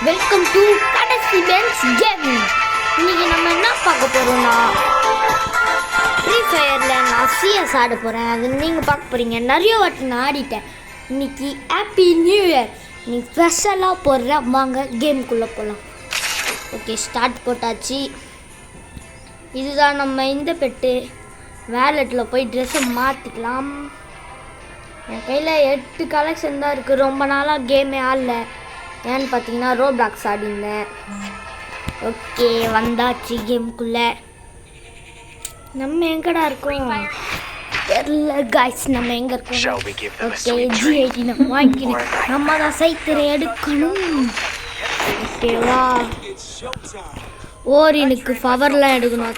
Welcome to கடைசி bench gaming. இன்னைக்கு நம்ம என்ன பார்க்க போறோம்னா ஃப்ரீ ஃபயர்ல நான் சிஎஸ் ஆட போறேன். அது நீங்க பார்க்க போறீங்க. நிறைய வாட்டி நான் ஆடிட்டேன். இன்னைக்கு ஹாப்பி நியூ இயர். இன்னைக்கு ஸ்பெஷலாக போடுறேன். வாங்க கேமுக்குள்ளே போகலாம். ஓகே, ஸ்டார்ட் போட்டாச்சு. இதுதான் நம்ம இந்த பெட்டு. வேலெட்டில் போய் ட்ரெஸ்ஸை மாற்றிக்கலாம். என் கையில் 8 கலெக்ஷன் தான் இருக்குது. ரொம்ப நாளாக கேமே ஆடல. ஏன்னு பார்த்தீங்கன்னா ரோப்ளாக்ஸ் ஆடிந்தேன். ஓகே, வந்தாச்சு கேமுக்குள்ளே. நம்ம எங்கடா இருக்கோம் தெரியல காய்ஸ். நம்ம எங்கே இருக்கோம்? ஓகே, G80 நம்ம வாங்கிக்கிறேன். நம்ம தான் சைக்கிள் எடுக்கணும். ஓகேவா, ஓரினுக்கு பவர்லாம் எடுக்கணும்.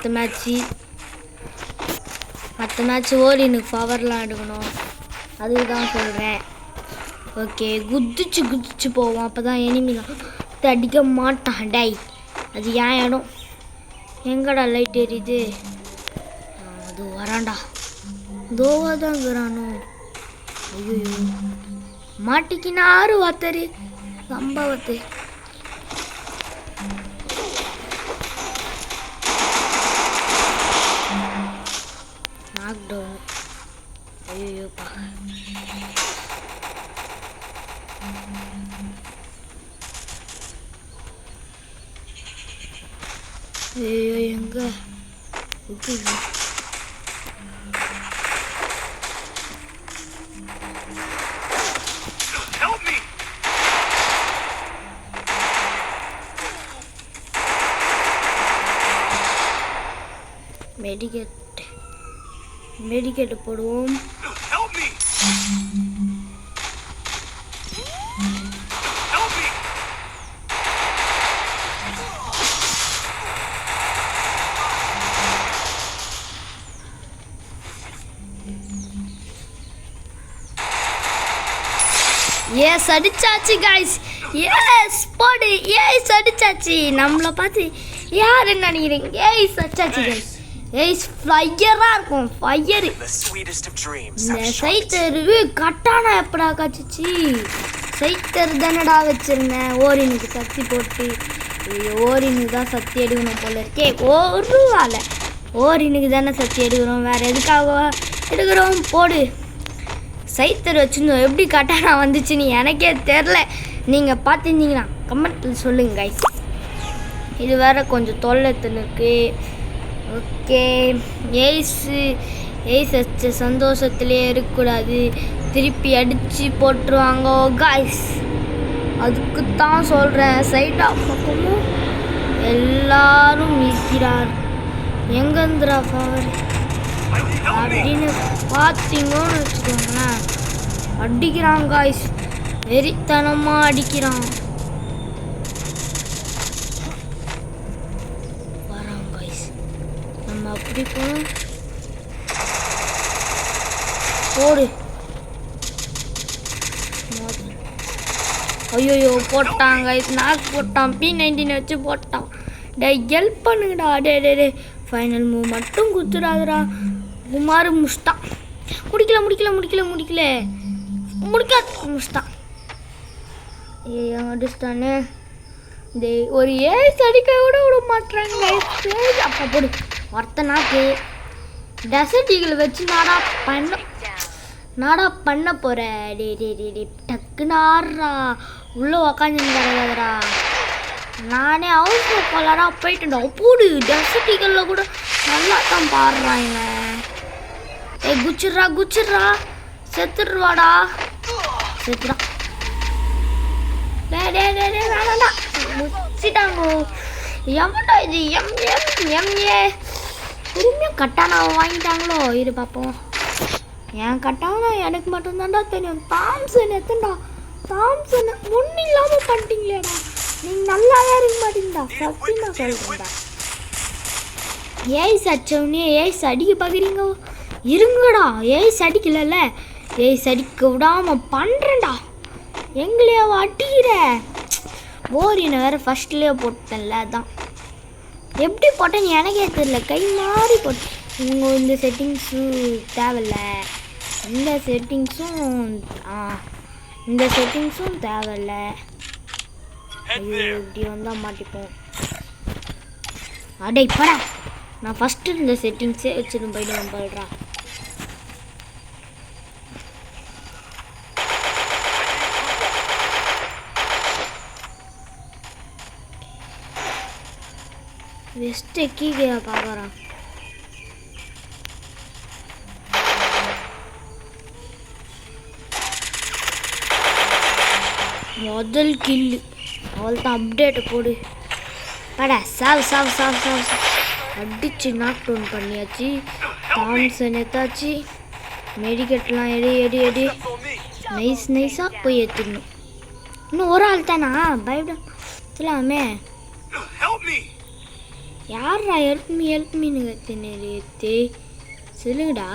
மற்ற மேட்ச்சு ஓரினுக்கு பவர்லாம் எடுக்கணும். அதுதான் சொல்கிறேன். ஓகே, குதிச்சு போவோம். அப்போ தான் எனிமிலாம் அடிக்க மாட்டான். டை, அது ஏன் இடம். எங்கடா லைட் எரியுது? அது வரான்டா. தோவாதாங்கிறானோ. ஐயோ, மாட்டிக்கினா 6 வாத்தரு சம்பவத்து. நாக்டவுன். ஐயோப்பா, ஐயோ எங்க மெடிக்கெட் போடுவோம். எஸ், அடிச்சாச்சு காய்ஸ். எஸ், போடு. ஏஸ், அடிச்சாச்சு. நம்மளை பார்த்து யார் என்ன நினைக்கிறீங்க? ஏஸ், அடிச்சாச்சு காய்ஸ். ஏஸ் ஃபயராக இருக்கும். ஃபயரு. இந்த சைத்தரு கட்டானா எப்படா காய்ச்சிச்சு? சைத்தர் தானடா வச்சிருந்தேன். ஓரினுக்கு சக்தி போட்டு. ஓரினுக்கு தான் சக்தி எடுக்கணும் போல இருக்கே. ஒரு வேலை ஓரினுக்கு தானே சக்தி எடுக்கிறோம். வேறு எதுக்காக எடுக்கிறோம்? போடு. சைத்தர் வச்சுருந்தோம். எப்படி கட்டானா வந்துச்சுன்னு எனக்கே தெரில. நீங்கள் பார்த்துருந்தீங்கன்னா கமெண்ட்டில் சொல்லுங்கள் கைஸ். இது வேறு கொஞ்சம் தொல்லைத்துன்னு இருக்குது. ஓகே, ஏய்ஸ் வச்ச சந்தோஷத்துலேயே இருக்கக்கூடாது. திருப்பி அடித்து போட்டுருவாங்க காய்ஸ். அதுக்கு தான் சொல்கிறேன். சைடா பக்கமும் எல்லாரும் இருக்கிறார். எங்கேருந்துரா பவர் அப்படின்னு பார்த்தீங்கன்னு வச்சுக்கோங்களேன். அடிக்கிறான் காய்ஸ். வெறித்தனமாக அடிக்கிறான். வரான் காய்ஸ். நம்ம அப்படி போனோம். போடு. ஐயோ, போட்டான் காய்ஸ். நாக்கு போட்டான். P19 வச்சு போட்டான். டே, ஹெல்ப் பண்ணுங்கடா. டே ஃபைனல் மூவ் மட்டும் குத்துறாதுடா. குமார் முடிச்சிட்டான். முடிச்சிட்டான். அடிச்சிட்டானே. ஒரு ஏஸ் அடிக்க கூட விட மாட்டாங்க. அப்போ போடு. ஒருத்தனாக்கு டெசர்ட் ஈகிள் வச்சு நாடா பண்ண போகிற. டே டக்குன்னு ஆடுறா. உள்ளே உக்காந்துருக்காதரா. நானே அவசர போலாடா போயிட்டுடா. போடு. டெசர்ட் ஈகிளில் கூட நல்லா தான் பாடுறாங்க. குச்சிட்றா. செத்துடுவாடா. செத்துடான். வேணாண்டா. முடிச்சிட்டாங்க. எவன்டா இது? எம்ஏ திரும்பியும் கட்டானா வாங்கிட்டாங்களோ? இரு பார்ப்போம். என் கட்டானா எனக்கு மட்டும்தான்டா தெரியும். தாம்சன் எத்தண்டா? தாம்சன் ஒன்றும் இல்லாமல் பண்ணிட்டீங்களேடா. நீங்கள் நல்லாவே இருக்க மாட்டீங்கடா. சத்தியமாக சொல்கிறேன்டா. ஏய்ஸ் அடிச்சவனே ஏய்ஸ் அடிக்க பார்க்குறீங்க? இருங்கடா. ஏய்ஸ் அடிக்கலல்ல. ஏய்ஸ் அடிக்க விடாமல் பண்ணுறேன்டா. எங்களையா அடிக்கிற? ஓரினை வேறு ஃபஸ்ட்லேயே போட்டேன்ல. அதான் எப்படி போட்டேன்னு எனக்கே தெரியல. கை மாறி போட்டேன். இவங்க இந்த செட்டிங்ஸும் தேவையில்ல. இந்த செட்டிங்ஸும் தேவையில்ல. ஐயோ இப்படி வந்தால் மாட்டிப்போம். அடே இப்படா நான் ஃபஸ்ட்டு இருந்த செட்டிங்ஸே வச்சுட்டு போயிட்டு போயிடுறா. வெஸ்ட் கீழே பார்க்குறான். முதல் கில்லு அவள் தான். அப்டேட்டை போடு படா. சாவு சாவு சாவு சாவு அடிச்சு நாக் டவுன் பண்ணியாச்சு. தாம்சன் எத்தாச்சு. மெடிக்கெட்லாம் எடி எடி எடி நைஸ் நைஸாக போய் ஏற்றிடணும். இன்னும் ஒரு ஆள் தானா பயப்படலாமே. யாரா ஹெல்ப் மீன்னு கத்தினே சொல்லுங்கடா.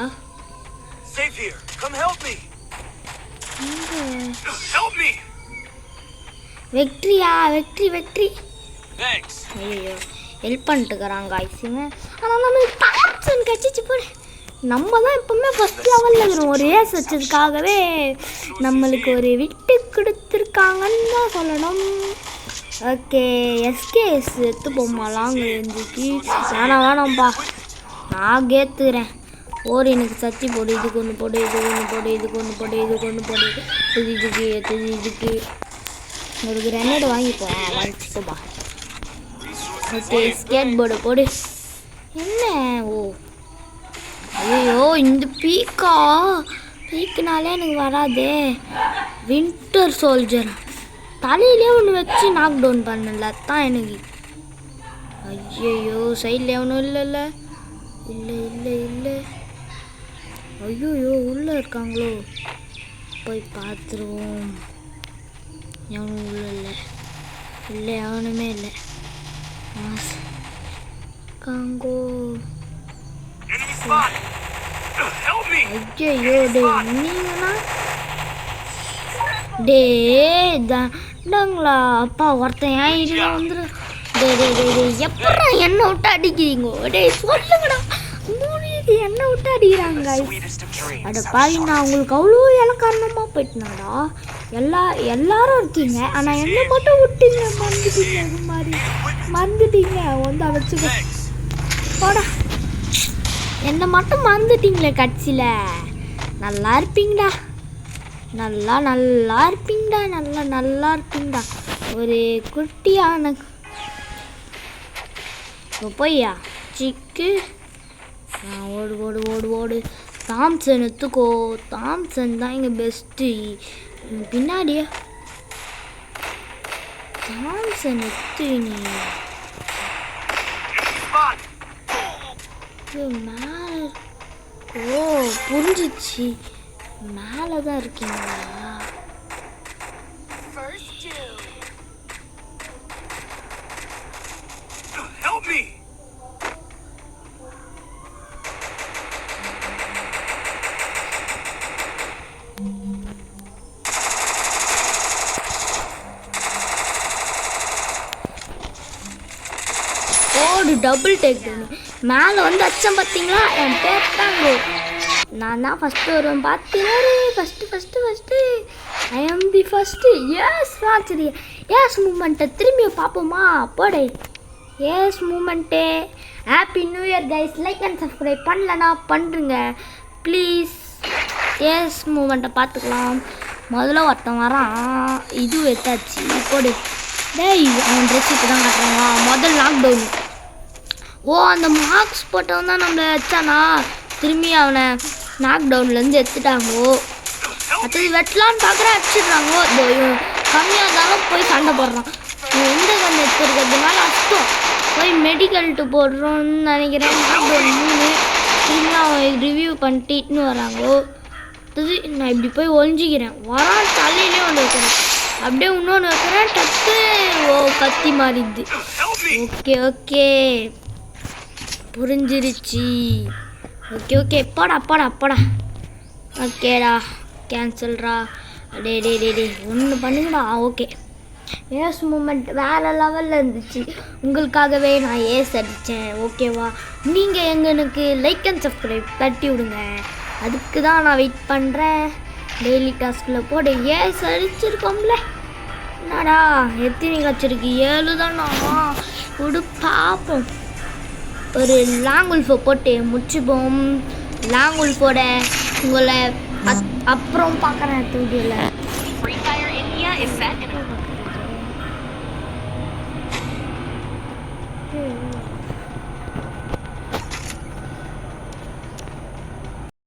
வெக்ட்ரியா வெக்ட்ரி வெக்ட்ரி. ஐயோ ஹெல்ப் பண்ணிட்டுக்கிறாங்க காய்ஸுங்க. ஆனால் நம்மளுக்கு தாம்சன் கச்சிச்சு போடு. நம்ம தான் எப்பவுமே ஃபஸ்ட் லெவலில் இருக்கிறோம். ஒரு ஏஸ் வச்சதுக்காகவே நம்மளுக்கு ஒரு விட்டு கொடுத்துருக்காங்கன்னு தான் சொல்லணும். ஓகே எஸ்கேஎஸ் எடுத்து போமா லாங் ரேஞ்சுக்கு. வேணாம்ப்பா நான் கேத்துக்கிறேன். எனக்கு சத்தி போடு. இதுக்கு ஒன்று போடு, இது ஒன்று போடு, இதுக்கு ஒன்று போடு, இதுக்கு ஒன்று போடு, இதுக்கு ஒரு கிரனேட் வாங்கிப்போப்பா. ஓகே ஸ்கேட் போர்டு போடு. என்ன ஓ ஐயோ இந்த பீக்குனாலே எனக்கு வராதே. வின்டர் சோல்ஜர் தலையிலே ஒன்று வச்சு நாக் டவுன் பண்ணல தான் எனக்கு. ஐயோ சைடில் எவனும் இல்லை இல்லை இல்லை இல்லை இல்லை. ஐயோ உள்ளே இருக்காங்களோ, போய் பார்த்துருவோம். எவனும் உள்ள இல்லை இல்லை எவனுமே இல்லை. காங்கோ ஐயோ டே நீங்களா டேங்களா அப்பா ஒருத்தன் ஏன் இதில் வந்துடும். டே டே டே டே எப்படா எண்ணெய் விட்டு அடிக்கிறீங்கோ? டே சொல்லுங்கடா. மூணு எண்ணெய் விட்டு அடிக்கிறாங்க. அட பாவி நான் உங்களுக்கு அவ்வளோ இலக்காரணமாக போயிட்டுனாடா. எல்லாரும் இருக்கீங்க ஆனால் என்னை மட்டும் விட்டீங்க. மறந்துட்டீங்க. இது மாதிரி மறந்துட்டீங்க. வந்து வச்சுக்க போடா. என்னை மட்டும் மறந்துட்டீங்களே கட்சியில். நல்லா இருப்பீங்கடா. நல்லா இருப்பீங்கடா. நல்லா இருப்பீங்கடா. ஒரு குட்டியான போய்யா சிக்கு. ஓடு ஓடு ஓடு ஓடு. தாம்சன் எடுத்துக்கோ. தாம்சன் தான் இங்கே பெஸ்ட்டு. பின்னாடியே தாம்சன் எடுத்து நீ மேலே. ஓ புரிஞ்சிச்சு. மேலே தான் இருக்கீங்களா? ஓடு டபுள் டேக் மேலே வந்து அச்சம் பார்த்தீங்களா? என் பேர் தாங்க. நான் தான் ஃபஸ்ட்டு வருவேன் பார்த்தீங்களா? First I am the first. Yes சரி எஸ் மூமெண்ட்டை திரும்பி பார்ப்போமா? போடே எஸ் moment. Happy new year guys. Like and subscribe பண்ணலன்னா பண்ணுறங்க ப்ளீஸ். எஸ் மூமெண்ட்டை பார்த்துக்கலாம். முதல்ல ஒருத்தன் வரான். இது எடுத்தாச்சு போடு. டேய் அவன் ட்ரெஸ் இப்போ தான் காட்டுறாங்க. முதல் லாக்டவுன். ஓ அந்த மார்க்ஸ் போட்டவன் தான் நம்மளை வச்சானா? திரும்பி அவனை நாக் டவுன்லேருந்து எடுத்துட்டாங்கோ. அடுத்தது வெட்டலான்னு பார்க்குறேன் அடிச்சிடுறாங்கோ. கம்மியாக இருந்தாலும் போய் சண்டை போடுறான். எந்த கண்ணை எடுத்துருக்கிறதுனால அஷ்டம். போய் மெடிக்கல்ட்டு போடுறோன்னு நினைக்கிறேன். நாக் டவுன் 3 திரும்பி அவன் ரிவ்யூ பண்ணிட்டுன்னு வராங்கோ. அடுத்தது நான் இப்படி போய் ஒழிஞ்சிக்கிறேன். வரான் தலையிலே ஒன்று வைக்கிறேன். அப்படியே இன்னொன்று வைக்கிறேன். டக்கு ஓ கத்தி மாறிடுது. ஓகே புரிஞ்சிருச்சு. ஓகே போடா ஓகேடா கேன்சல்ரா. டே ஒன்று பண்ணுங்கடா. ஓகே ஏஸ் மூமெண்ட் வேறு லெவலில் இருந்துச்சு. உங்களுக்காகவே நான் ஏஸ் அடித்தேன். ஓகேவா? நீங்கள் எங்களுக்கு லைக் அண்ட் சப்ஸ்கிரைப் தட்டி விடுங்க. அதுக்கு தான் நான் வெயிட் பண்ணுறேன். டெய்லி டாஸ்கில் போட ஏஸ் அடிச்சிருக்கோம்ல. என்னடா எத்தனை வச்சிருக்கு 7 தானா விடு பார்ப்போம். ஒரு லாங்குல்ஃபை போட்டு முடிச்சுப்போம். லாங்குல்ஃபோட உங்களை அப்புறம் பார்க்குறேன் அடுத்த வீடியோவில்.